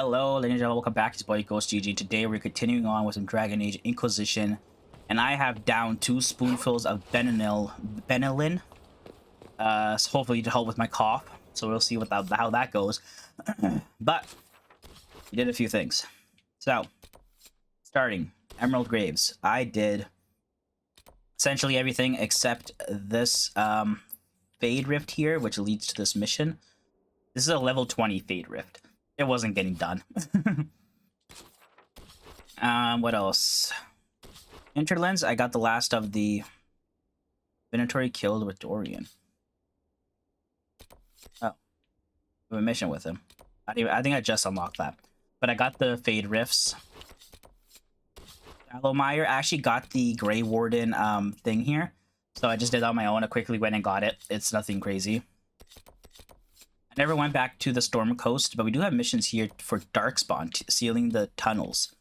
Hello, ladies and gentlemen, welcome back. It's boy Ghost GG. Today we're continuing on with some Dragon Age Inquisition, and I have down 2 spoonfuls of benylin, so hopefully to help with my cough. So we'll see how that goes. But we did a few things. So, starting Emerald Graves, I did essentially everything except this Fade Rift here, which leads to this mission. This is a level 20 Fade Rift. It wasn't getting done. What else? Interlens, I got the last of the Venatori killed with Dorian. Oh. We have a mission with him. I think I just unlocked that. But I got the Fade Rifts. Allowmire, I actually got the Grey Warden thing here. So I just did it on my own. I quickly went and got it. It's nothing crazy. I never went back to the Storm Coast, but we do have missions here for Darkspawn, sealing the tunnels.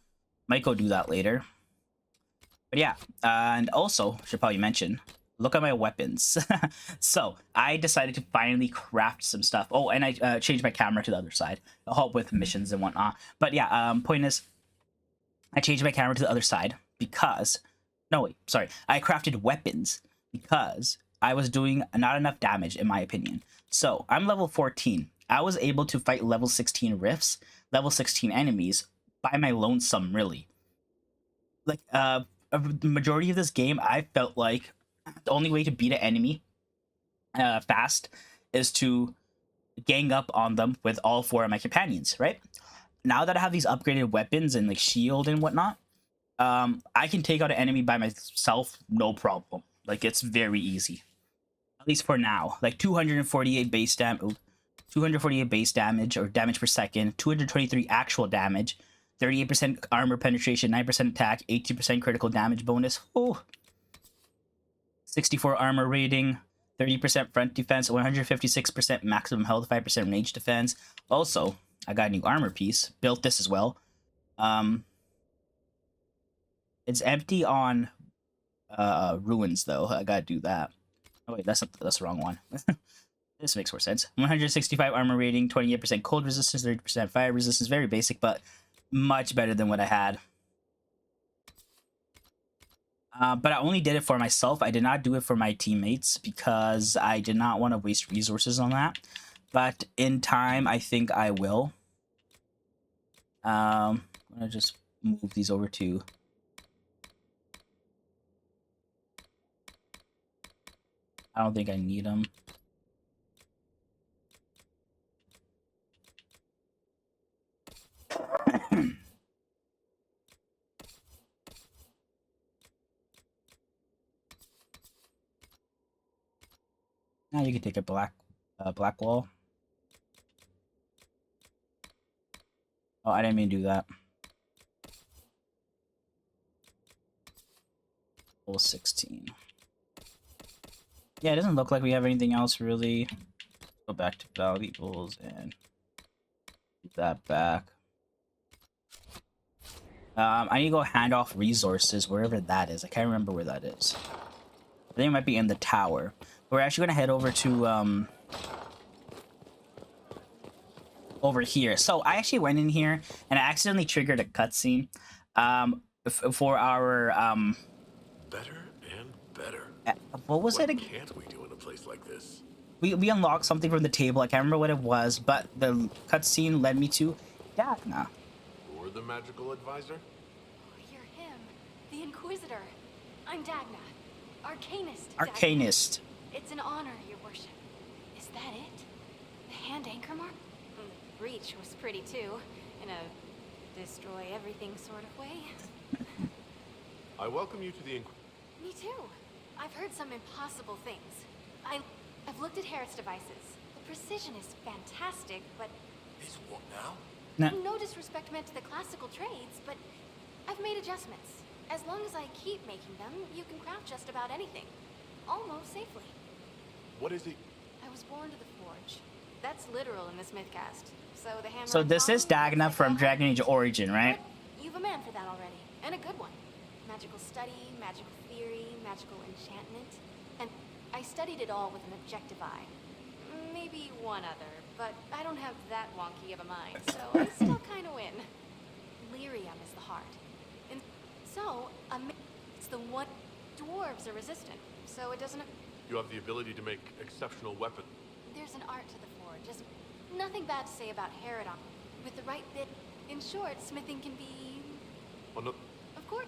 Might go do that later. But yeah, and also, should probably mention, look at my weapons. So, I decided to finally craft some stuff. Oh, and I changed my camera to the other side. I'll help with missions and whatnot. But yeah, point is, I changed my camera to the other side because... No, wait, sorry. I crafted weapons because I was doing not enough damage, in my opinion. So, I'm level 14. I was able to fight level 16 rifts, level 16 enemies, by my lonesome, really. Like, the majority of this game, I felt like the only way to beat an enemy fast is to gang up on them with all 4 of my companions, right? Now that I have these upgraded weapons and, like, shield and whatnot, I can take out an enemy by myself, no problem. Like, it's very easy. At least for now. Like 248 base damage, 248 base damage or damage per second, 223 actual damage, 38% armor penetration, 9% attack, 18% critical damage bonus. Oh, 64 armor rating, 30% front defense, 156% maximum health, 5% range defense. Also, I got a new armor piece. Built this as well. It's empty on ruins though. I gotta do that. Oh wait, that's the wrong one. This makes more sense. 165 armor rating, 28% cold resistance, 30% fire resistance. Very basic, but much better than what I had. But I only did it for myself. I did not do it for my teammates because I did not want to waste resources on that. But in time, I think I will. I'm gonna just move these over to... I don't think I need them. Now you can take a black wall. Oh, I didn't mean to do that. Level 16. Yeah, it doesn't look like we have anything else really. Go back to valuables and put that back. I need to go hand off resources wherever that is. I can't remember where that is. I think it might be in the tower. We're actually gonna head over to over here. So I actually went in here and I accidentally triggered a cutscene for our better and better. What was it again? What can't we do in a place like this? We unlocked something from the table. I can't remember what it was, but the cutscene led me to Dagna. You're the magical advisor? Oh, you're him, the Inquisitor. I'm Dagna, Arcanist. Arcanist. Dagna. It's an honor, your worship. Is that it? The hand anchor mark? The breach was pretty too, in a destroy everything sort of way. I welcome you to the Me too. I've heard some impossible things. I've looked at Harris devices. The precision is fantastic, but... Is what now? No disrespect meant to the classical trades, but I've made adjustments. As long as I keep making them, you can craft just about anything. Almost safely. What is it? I was born to the forge. That's literal in this mythcast. So the hammer. So this is Dagna from Dragon Age Origin, right? But you've a man for that already, and a good one. Magical study, magical theory, magical enchantment, and I studied it all with an objective eye. Maybe one other, but I don't have that wonky of a mind, so I'm still kind of dwarves are resistant, so it doesn't... You have the ability to make exceptional weapons. There's an art to the forge. Just nothing bad to say about Herodon. With the right bit... In short, smithing can be... Oh, no. Of course.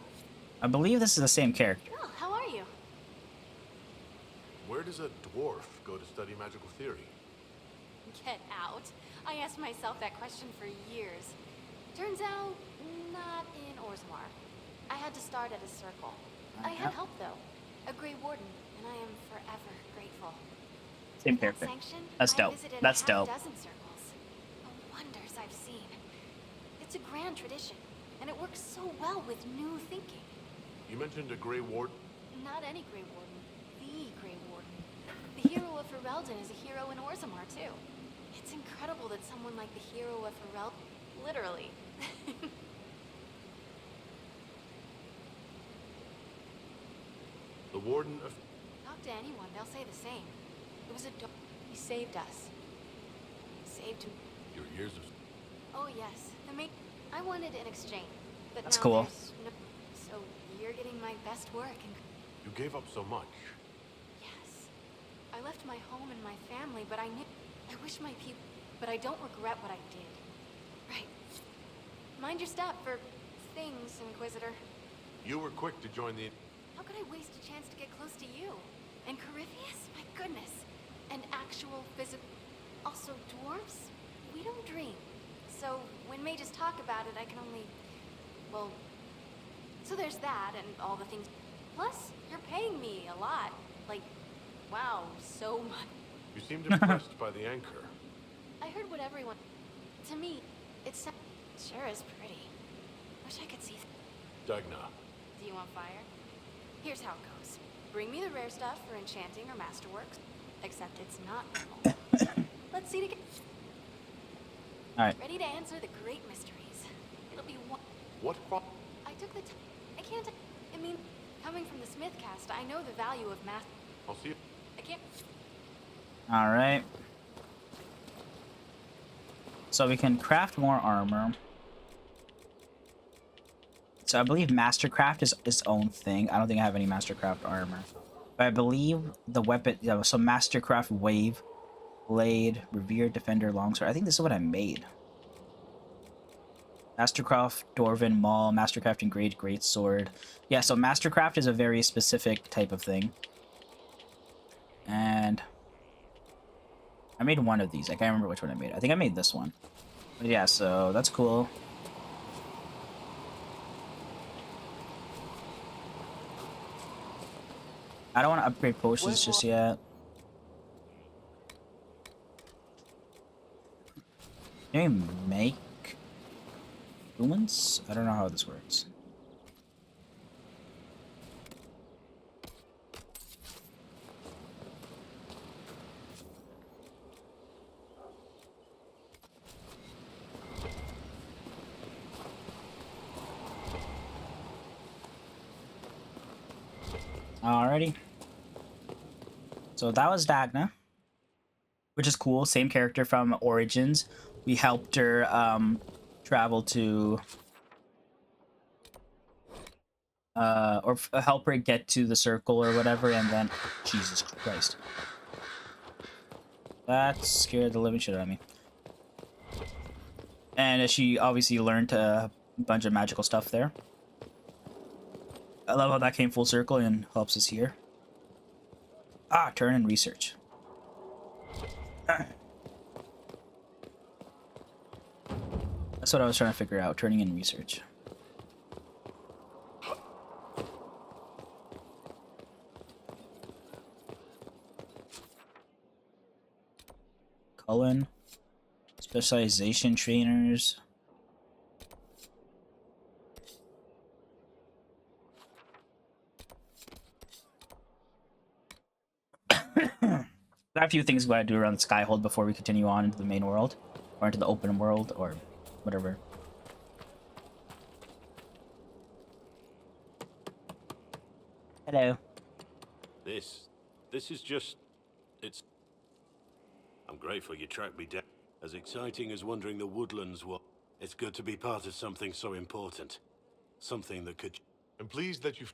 I believe this is the same character. Oh, how are you? Where does a dwarf go to study magical theory? Get out. I asked myself that question for years. Turns out, not in Orzammar. I had to start at a circle. I had help, though. A Grey Warden, and I am forever grateful. Same With that character. sanction, That's I dope. visited That's a dope. half-dozen circles. The wonders I've seen. It's a grand tradition, and it works so well with new thinking. You mentioned a Grey Ward. Not any Grey Warden. The Grey Warden. The hero of Ferelden is a hero in Orzammar, too. It's incredible that someone like the hero of Ferelden... Literally. The Warden of... Talk to anyone, they'll say the same. It was a he saved us. Saved him. Your years of... Oh, yes. I wanted an exchange. But That's now cool. there's no... So you're getting my best work and... You gave up so much. Yes. I left my home and my family, but I knew... I wish my people... But I don't regret what I did. Right. Mind your step for... things, Inquisitor. You were quick to join the... How could I waste a chance to get close to you? And Corypheus? My goodness. And actual physical... Also, dwarves? We don't dream. So, when mages talk about it, I can only... Well... So there's that, and all the things... Plus, you're paying me a lot. Like, wow, so much. You seemed impressed by the anchor. I heard what everyone... To me, it's... Sure is pretty. Wish I could see... Dagna. Do you want fire? Here's how it goes. Bring me the rare stuff for enchanting or masterworks. Except it's not normal. Let's see together. Alright. Ready to answer the great mysteries. It'll be one... What I took the time. I can't... I mean, coming from the Smith cast, I know the value of math. I'll see you. I can't... Alright. So we can craft more armor. So I believe Mastercraft is its own thing. I don't think I have any Mastercraft armor. But I believe the weapon... Yeah, so Mastercraft Wave, Blade, Revered Defender, Longsword. I think this is what I made. Mastercraft Dwarven Maul, Mastercraft Engraved Greatsword. Yeah, so Mastercraft is a very specific type of thing. And... I made one of these. I can't remember which one I made. I think I made this one. But yeah, so that's cool. I don't want to upgrade potions just yet. Can we make humans? I don't know how this works. Alrighty. So that was Dagna, which is cool. Same character from Origins. We helped her travel to help her get to the circle or whatever, and then Jesus Christ, that scared the living shit out of me. And she obviously learned a bunch of magical stuff there. I love how that came full circle and helps us here. Ah, turn and research. That's what I was trying to figure out, turning in research. Cullen. Specialization trainers. Got a few things we gotta do around the Skyhold before we continue on into the main world, or into the open world, or whatever. Hello. This is just... it's... I'm grateful you tracked me down. As exciting as wandering the woodlands was, it's good to be part of something so important. Something that could... I'm pleased that you've...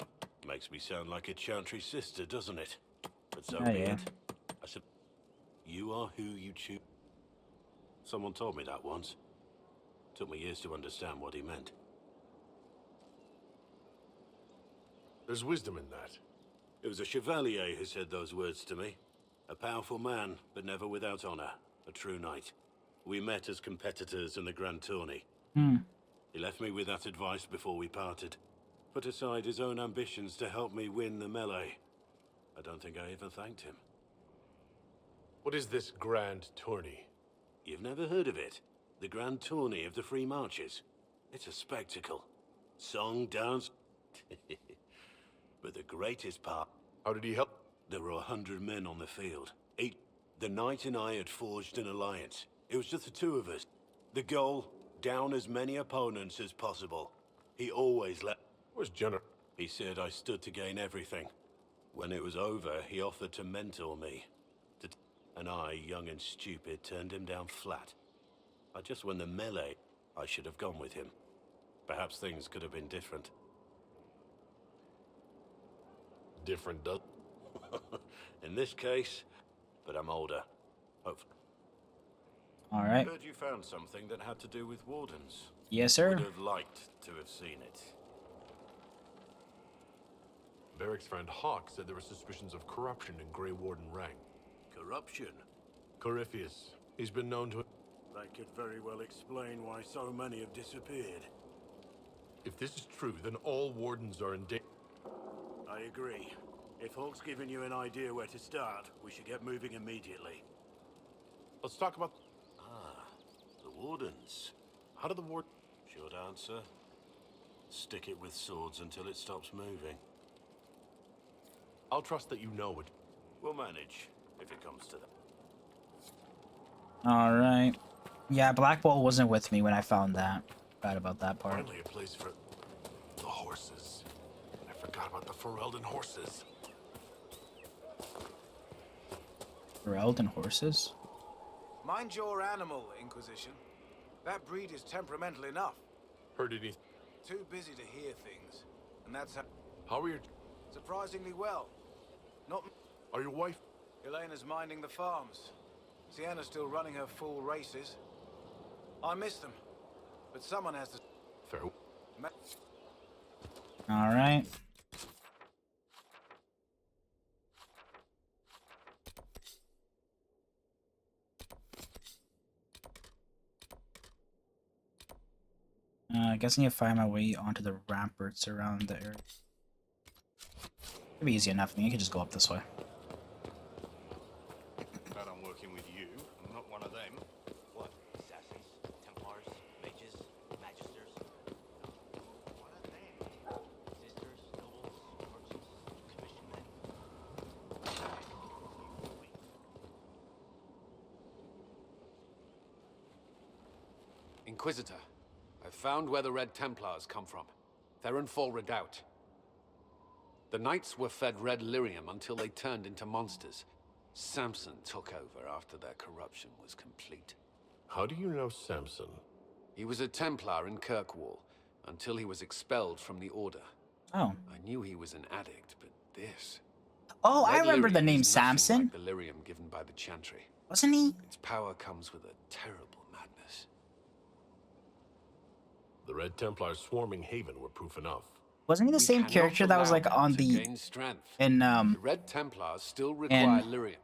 Makes me sound like a Chantry sister, doesn't it? But so Oh, be yeah. it. I said, you are who you choose. Someone told me that once. Took me years to understand what he meant. There's wisdom in that. It was a chevalier who said those words to me. A powerful man, but never without honor. A true knight. We met as competitors in the Grand Tourney. Hmm. He left me with that advice before we parted. Put aside his own ambitions to help me win the melee. I don't think I ever thanked him. What is this grand tourney? You've never heard of it? The Grand Tourney of the Free Marches. It's a spectacle. Song, dance... But the greatest part... How did he help? There were 100 men on the field. The knight and I had forged an alliance. It was just the two of us. The goal, down as many opponents as possible. He always let... Was generous. He said I stood to gain everything. When it was over, he offered to mentor me. And I, young and stupid, turned him down flat. I just won the melee. I should have gone with him. Perhaps things could have been different. Different, does... In this case, but I'm older. Hopefully. All right. Heard you found something that had to do with wardens. Yes, sir. Would have liked to have seen it. Varric's friend Hawk said there were suspicions of corruption in Grey Warden rank. Corruption? Corypheus. He's been known to... That could very well explain why so many have disappeared. If this is true, then all wardens are in danger. I agree. If Hawk's given you an idea where to start, we should get moving immediately. Let's talk about... The wardens. How do the ward... Short answer. Stick it with swords until it stops moving. I'll trust that you know it. We'll manage, if it comes to that. All right. Yeah, Black Bolt wasn't with me when I found that. Bad about that part. Finally, a place for... the horses. I forgot about the Ferelden horses. Ferelden horses? Mind your animal, Inquisition. That breed is temperamental enough. Heard anything? Too busy to hear things. And that's How are your... surprisingly well. Not Are your wife... Elena's minding the farms. Sienna's still running her full races. I miss them. But someone has to... Fair... All right. I guess I need to find my way onto the ramparts around the area. It'll be easy enough. I think I can just go up this way. Glad I'm working with you. I'm not one of them. What? Assassins? Templars? Mages? Magisters? What are they? Sisters? Nobles? Merchants? Commission men? Inquisitor, I've found where the Red Templars come from. They're in Fall Redoubt. The Knights were fed red lyrium until they turned into monsters. Samson took over after their corruption was complete. How do you know Samson? He was a Templar in Kirkwall until he was expelled from the Order. Oh. I knew he was an addict, but this... Oh, I Red remember the lyrium name is nothing Samson. like the lyrium given by the Chantry. Wasn't he? Its power comes with a terrible madness. The Red Templars swarming Haven were proof enough. Wasn't he the We same cannot character that was allow like them on to the gain strength. in The Red Templars still require and- lyrium.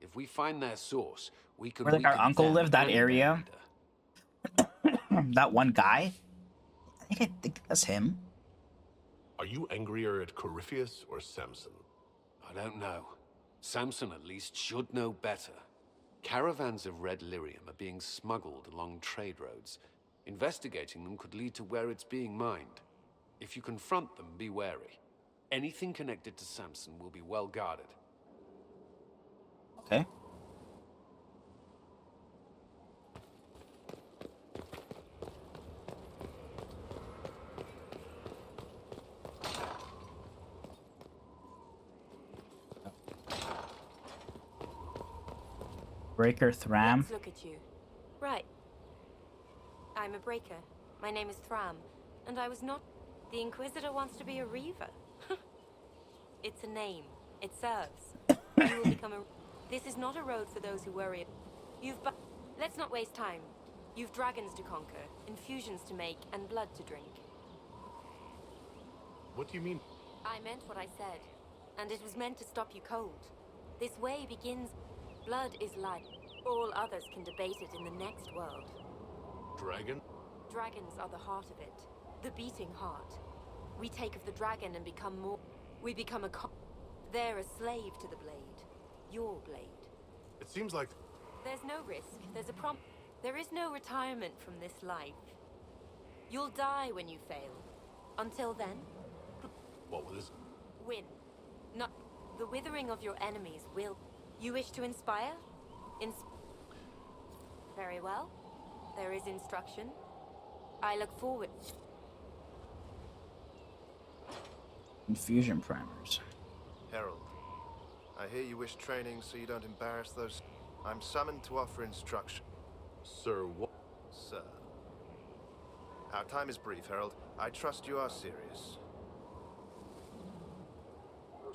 If we find their source, we can where like our weaken uncle them lived, that and their area? leader. that one guy? I think that's him. Are you angrier at Corypheus or Samson? I don't know. Samson at least should know better. Caravans of red lyrium are being smuggled along trade roads. Investigating them could lead to where it's being mined. If you confront them, be wary. Anything connected to Samson will be well guarded. Okay. Breaker Thram. Let's look at you. Right. I'm a breaker. My name is Thram, and I was not... The Inquisitor wants to be a Reaver. It's a name. It serves. You will become a... This is not a road for those who worry. Let's not waste time. You've dragons to conquer, infusions to make, and blood to drink. What do you mean? I meant what I said, and it was meant to stop you cold. This way begins... Blood is life. All others can debate it in the next world. Dragon? Dragons are the heart of it. The beating heart. We take of the dragon and become more... We become a They're a slave to the blade. Your blade. It seems like... There's no risk. There's a There is no retirement from this life. You'll die when you fail. Until then, What was this? win. Not... The withering of your enemies will... You wish to inspire? Very well. There is instruction. I look forward... Infusion primers. Herald, I hear you wish training so you don't embarrass those... I'm summoned to offer instruction. Sir, what? Sir. Our time is brief, Herald. I trust you are serious.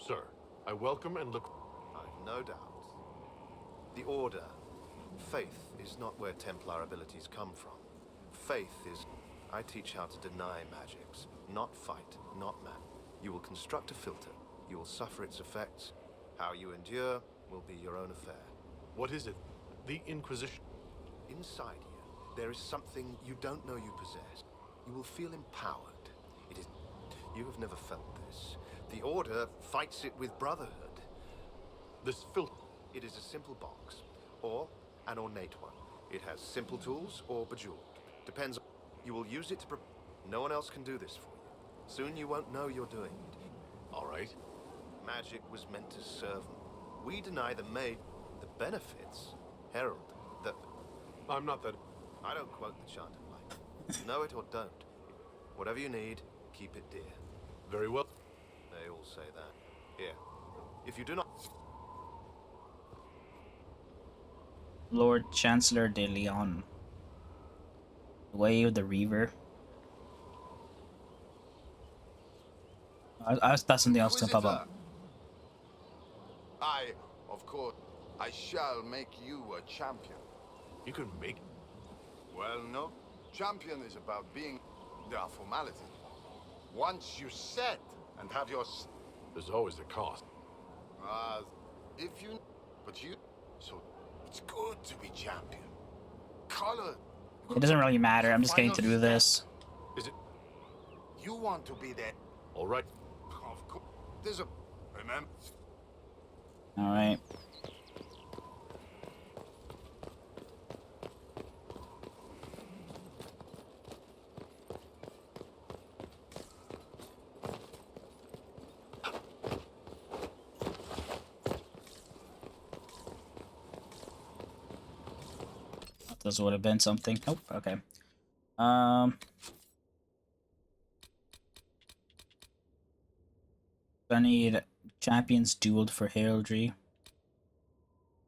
Sir, I welcome and look... I've no doubt. The Order. Faith is not where Templar abilities come from. Faith is... I teach how to deny magics. Not fight, not man. You will construct a filter. You will suffer its effects. How you endure will be your own affair. What is it? The Inquisition? Inside you, there is something you don't know you possess. You will feel empowered. It is... You have never felt this. The Order fights it with brotherhood. This filth... It is a simple box, or an ornate one. It has simple tools or bejeweled. Depends on... You will use it to... No one else can do this for you. Soon you won't know you're doing it. All right. Magic was meant to serve... We deny the maid the benefits. Herald, that... I'm not that... I don't quote the chant of life. Know it or don't. Whatever you need, keep it dear. Very well. They all say that. Here. If you do not... Lord Chancellor de Leon. Way of the Reaver. I thought something else to pop up. I, of course, I shall make you a champion. You can make... Well, no. Champion is about being... There are formalities. Once you set and have your... There's always the cost. If you... But you... So, it's good to be champion. Color... It doesn't really matter. I'm just getting to do this. Is it... You want to be there. All right. Of course. There's a... Remember? All right. This would have been something. Nope. Okay. I need champions dueled for heraldry.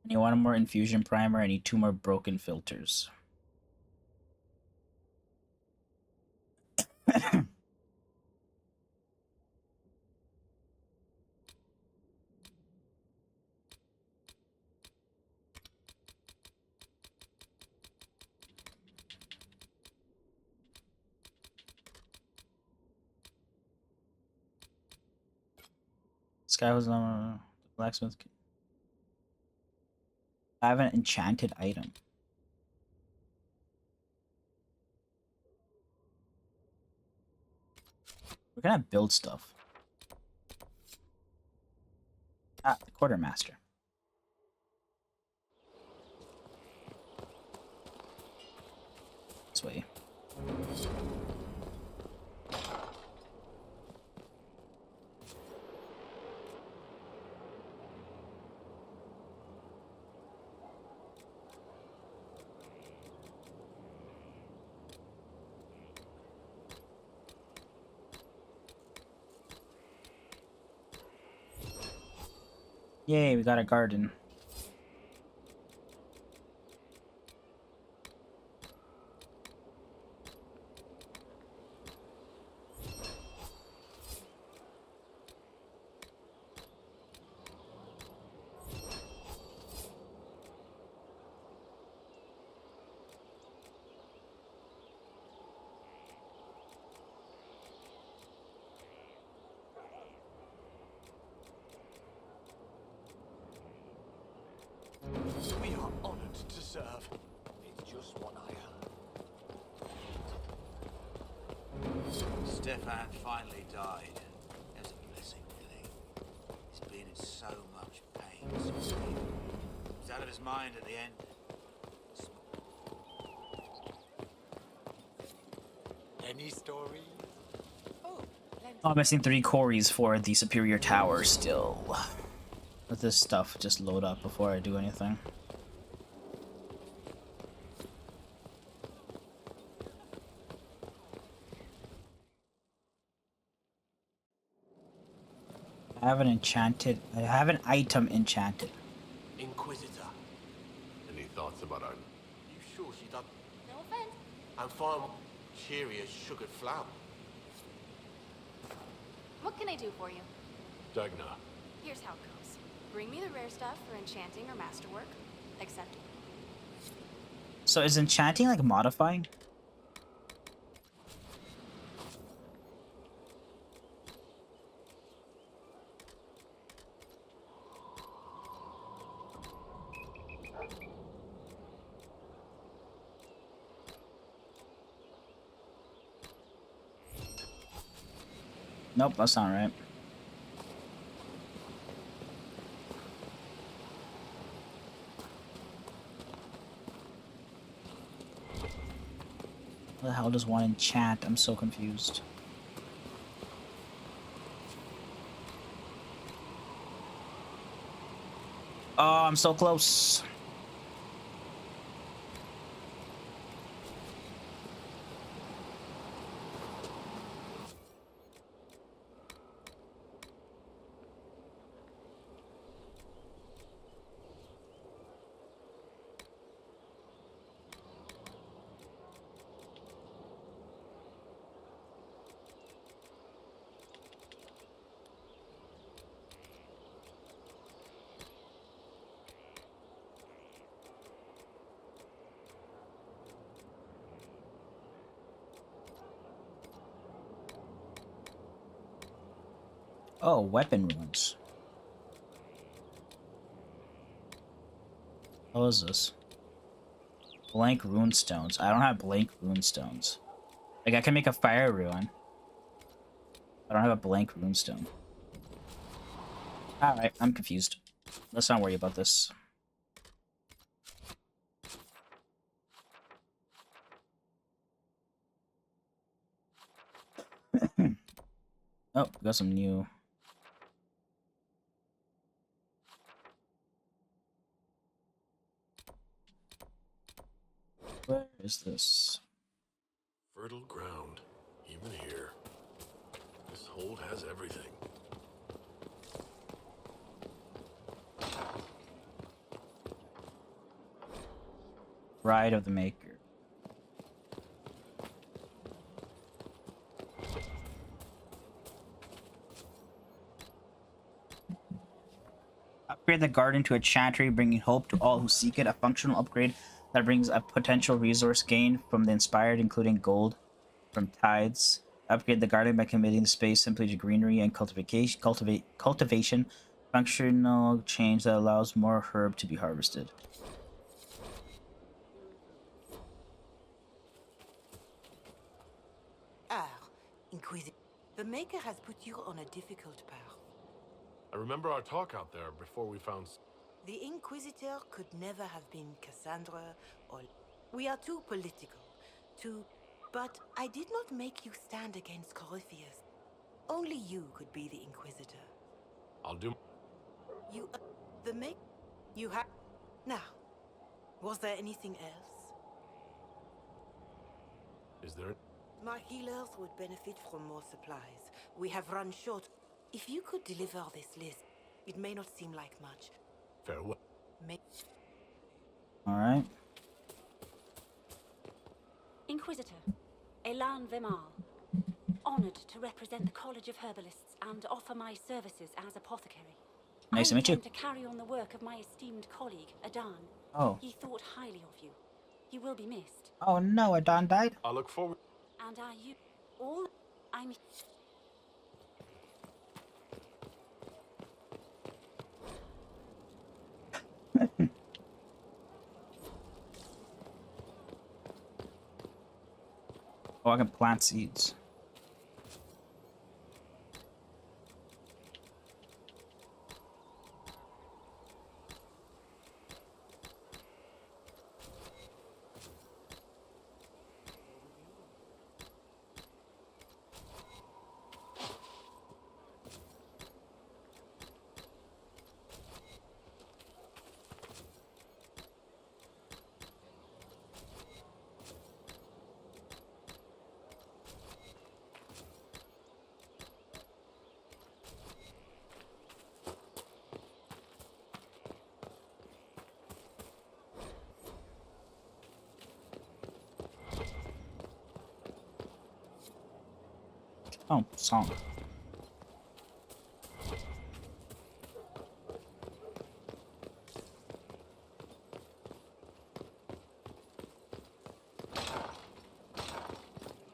I need one more infusion primer. I need 2 more broken filters. This guy was on the blacksmith. I have an enchanted item. We're gonna build stuff. Ah, the quartermaster. This way. Yay, we got a garden. We are honored to serve. It's just what I heard. Stefan finally died. It was a blessing, really. He's been in so much pain since he was out of his mind at the end. Any stories? Oh, plenty. Oh, I'm missing 3 quarries for the superior tower still. Let this stuff just load up before I do anything. I have an item enchanted. Inquisitor. Any thoughts about our... You sure she done? No offense. I'm fine. Cheery as sugared flour. What can I do for you? Dagna. Here's how it goes. Bring me the rare stuff for enchanting or masterwork. Accept. So is enchanting like modifying? Nope, that's not right. What the hell does one enchant? I'm so confused. Oh, I'm so close. Oh, weapon runes. What is this? Blank rune stones. I don't have blank rune stones. Like, I can make a fire rune. I don't have a blank rune stone. Alright, I'm confused. Let's not worry about this. Oh, got some new... Where is this? Fertile ground. Even here. This hold has everything. Bride of the Maker. Upgrade the garden to a chantry, bringing hope to all who seek it. A functional upgrade that brings a potential resource gain from the inspired, including gold from tides. Upgrade the garden by committing the space simply to greenery and cultivation. Functional change that allows more herb to be harvested. Inquisitor, the Maker has put you on a difficult path. I remember our talk out there before we found... The Inquisitor could never have been Cassandra or... We are too political, But I did not make you stand against Corypheus. Only you could be the Inquisitor. I'll do... You... the Maker... You have... Now, was there anything else? Is there... My healers would benefit from more supplies. We have run short. If you could deliver this list, it may not seem like much. Farewell. Alright. Inquisitor, Elan Vimal. Honored to represent the College of Herbalists and offer my services as apothecary. Nice to meet you. I intend to carry on the work of my esteemed colleague, Adan. Oh. He thought highly of you. He will be missed. Oh no, Adon died? I look forward... And are you all... I'm... Oh, I can plant seeds. Oh, song.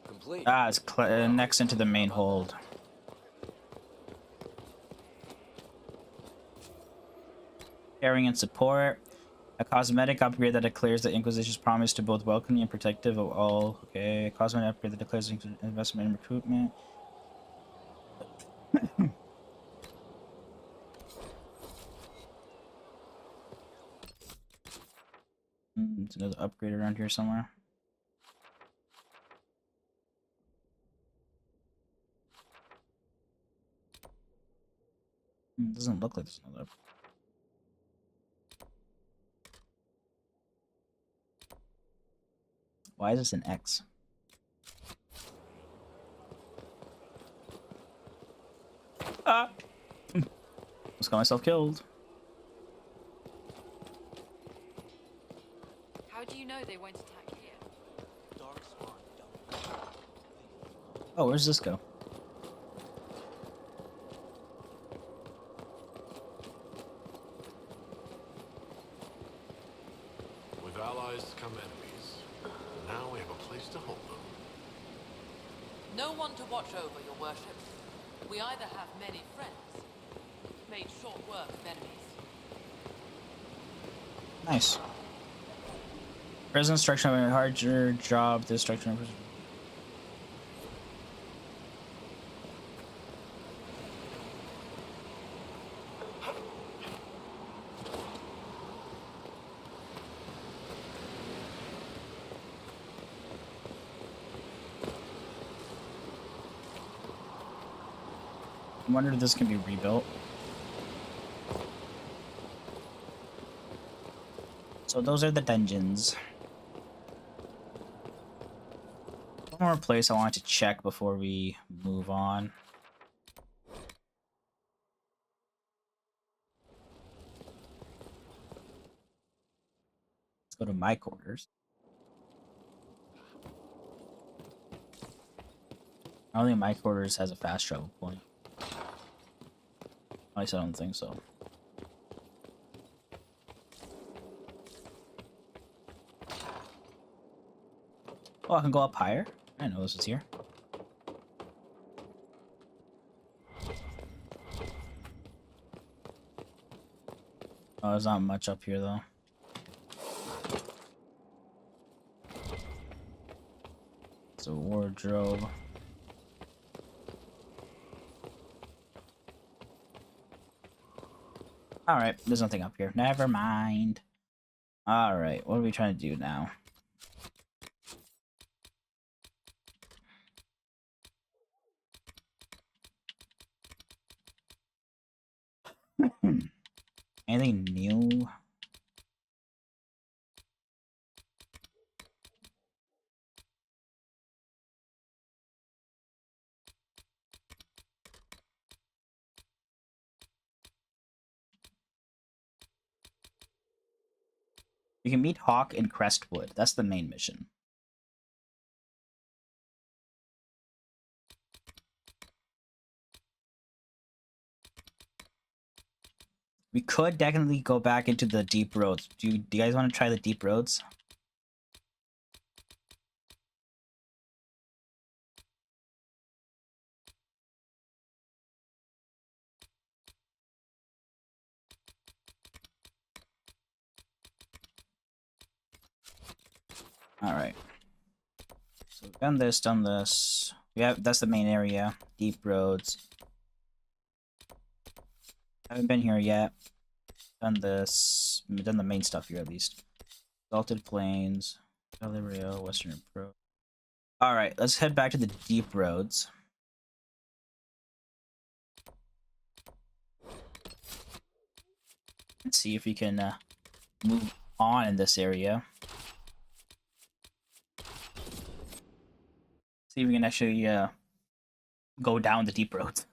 Complete. Ah, it's next into the main hold. Caring and support. A cosmetic upgrade that declares the Inquisition's promise to both welcoming and protective of all. Okay, a cosmetic upgrade that declares investment in recruitment. There's another upgrade around here somewhere. Doesn't look like there's another. Why is this an X? Ah! Just got myself killed. How do you know they won't attack here? Oh, where's this go? With allies come enemies. Now we have a place to hold them. No one to watch over, your worship. We either have many friends, made short work of enemies. Nice. Prison instruction of a harder job. The instruction of prison. I wonder if this can be rebuilt. So those are the dungeons. One more place I wanted to check before we move on. Let's go to my quarters. I don't think my quarters has a fast travel point. At least I don't think so. Oh, I can go up higher? I didn't know this was here. Oh, there's not much up here though. It's a wardrobe. Alright, there's nothing up here. Never mind. Alright, what are we trying to do now? Anything new? You can meet Hawk in Crestwood. That's the main mission. We could definitely go back into the deep roads. Do you guys want to try the deep roads? Alright. So Done this, done this. Yeah, that's the main area. Deep roads. Haven't been here yet. Done this. Done the main stuff here at least. Salted Plains. Valley Rail, Western Approach. Alright, let's head back to the deep roads. Let's see if we can move on in this area. See if we can actually go down the deep roads.